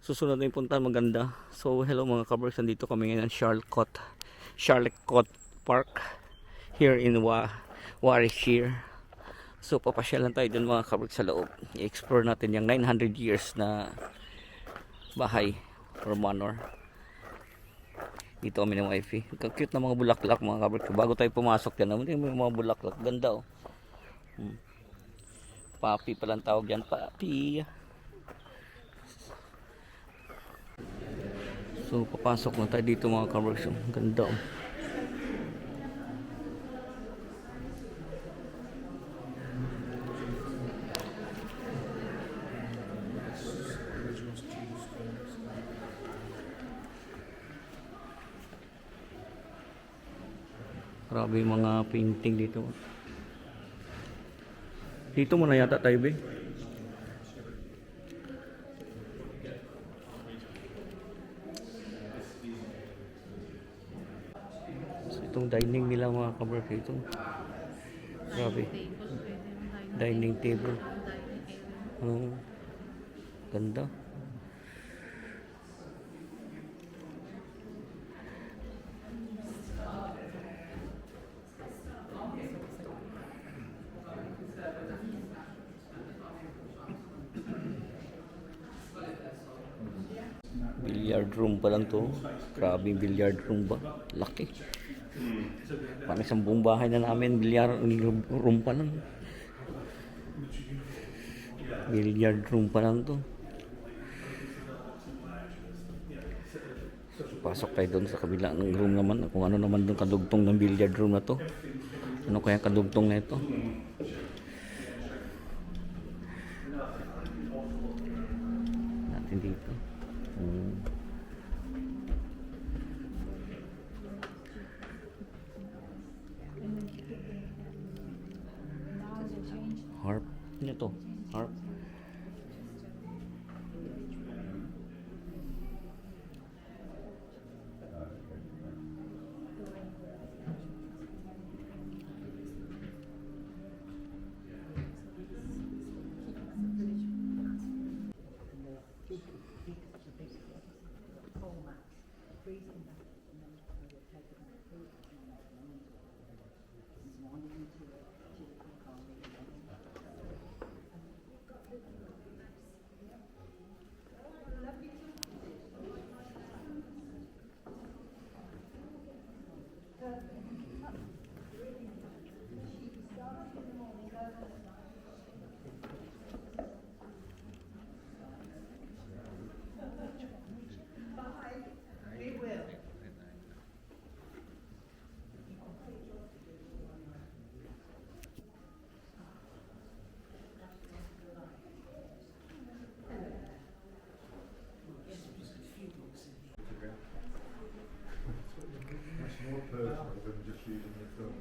Susunod na yung puntahan maganda. So hello mga kabricks, nandito kami ngayon Charlotte Park here in Warwickshire. So papasyalan tayo dun mga kabricks sa loob. I-explore natin yung 900 years na bahay or manor. Dito kami ng wifi. Ang cute na mga bulaklak mga kabricks. Bago tayo pumasok dyan, naman yung mga bulaklak. Ganda oh. Papi palang tawag yan, papi. So papasok na tayo dito mga kabricks. Ganda oh. Grabe yung mga painting dito. Dito muna yata tayo be. So itong dining nila mga kabricks ito. Grabe. Dining table. Ganda. Billiard room pa lang to. Grabe yung billiard room ba? Laki. Parang isang buong bahay na namin. Billiard room pa lang. Billiard room pa lang to. Pasok tayo doon sa kabila ng room naman. Kung ano naman doon kadugtong ng billiard room na to. Ano kaya kadugtong na ito? Natin dito. Harp. Ano to? Harp. More personal than just using the film.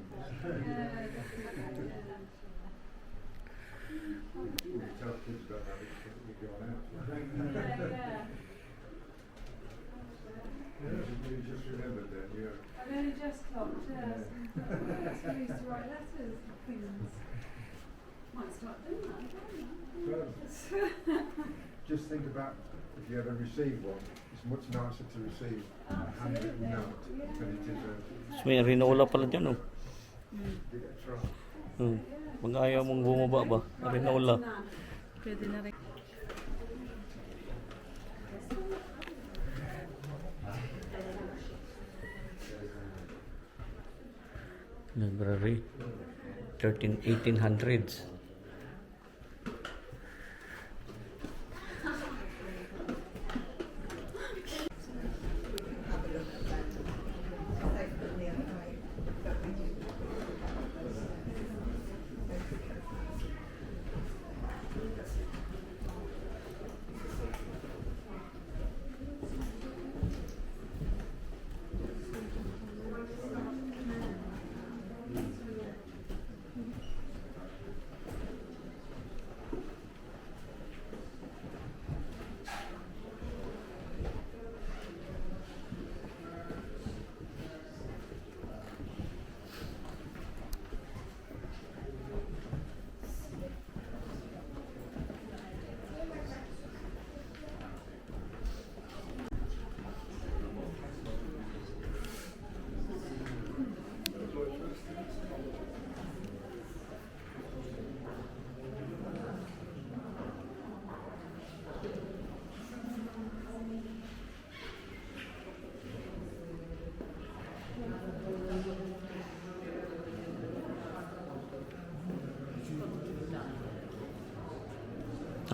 We tell kids about that because we go on out. You just remembered then, yeah. I've only just clocked, yes. I used to write letters and things. Might start doing that again. Just think about if you ever receive one, it's much nicer to receive a handwritten note than it is a... So may rinola pala dyan oh. Give it a try. Pag ayaw mong bumaba ba? Rinola. Pwede na rin. Library. 1800s.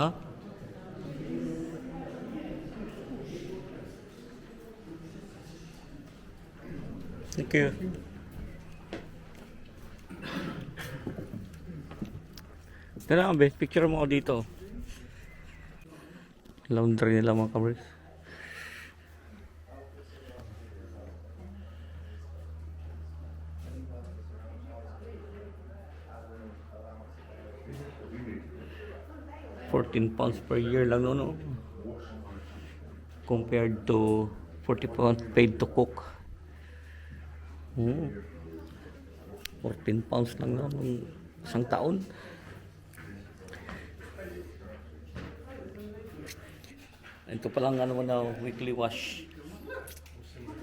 Ha? Thank you. Tara, be, picture mo ako dito. Laundry nila mga kabers. £14 per year lang no? Compared to £40 paid to cook. 14 pounds lang ng isang taon. Ito pa lang ano na weekly wash.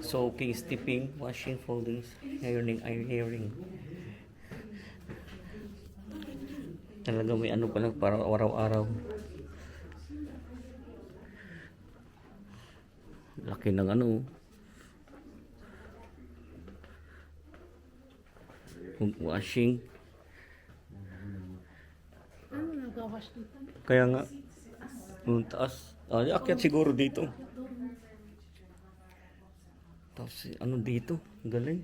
Soaking, steeping, washing, folding, ironing. Talaga may ano pa lang para araw-araw. Laki ng ano. Washing. Ano nag-wash dito? Kaya nga, yung taas. Akyat siguro dito. Tapos ano dito? Galing.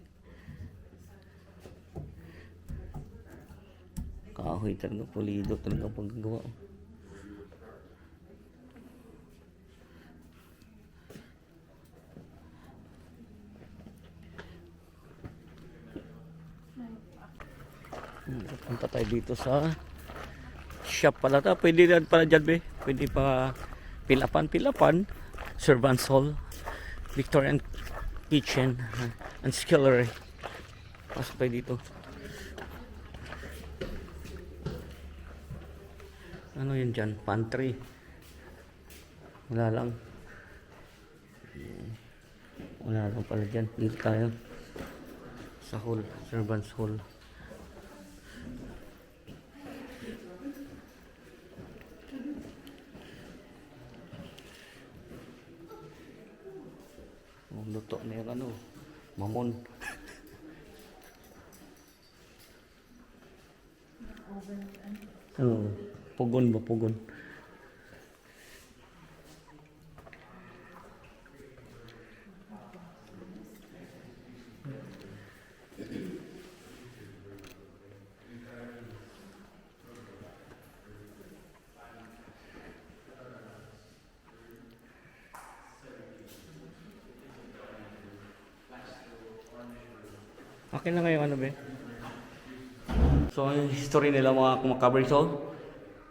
Kahoy talaga, pulido talaga paggawa. Punta tayo dito sa shop pala. Pwede rin pala dyan, be. Pwede pa pilapan. Servants hall. Victorian kitchen. And skillery. Pasok tayo dito. Ano yun dyan? Pantry. Wala lang. Wala lang pala dyan. Dito tayo. Sa hall. Servants hall. Luto na yung ano, mamon. Pugon ba, pugon. Okay na ngayon ano, be? So, yung history nila mga kumakaber. So,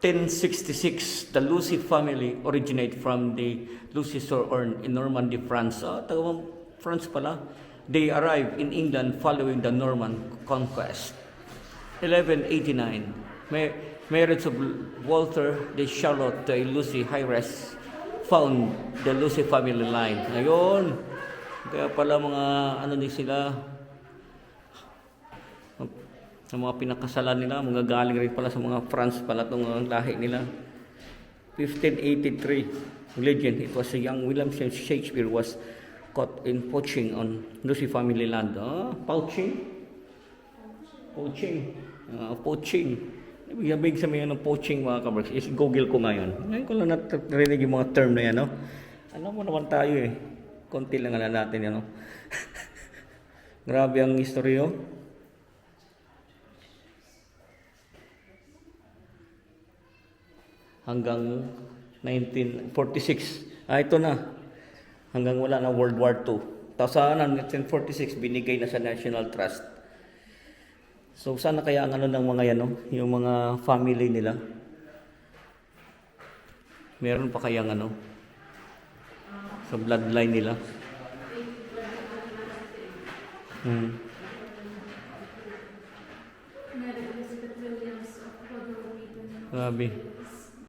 1066, the Lucy family originate from the Lucy Sojourn in Normandy, France. Taga France pala. They arrived in England following the Norman conquest. 1189, marriage of Walter de Charlotte to Lucy Hires found the Lucy family line. Ngayon, kaya pala mga ano din sila, sa mga pinakasalan nila, mga galing rin pala sa mga France pala itong lahi nila. 1583, legend, it was a young William Shakespeare was caught in poaching on Lucy family land. Poaching? Ibig sabihin ng poaching mga kabarks, is google ko ngayon. Ngayon ko lang narinig yung mga term na yan, no? Alam mo naman tayo eh. Konti lang alam natin yan, no? Grabe ang istoryo. Hanggang 1946. Ito na. Hanggang wala na World War II. Tapos sa 1946, binigay na sa National Trust. So, sana kaya ang ano ng mga yan, no? Yung mga family nila. Meron pa kayang ano? Sa bloodline nila. Grabe.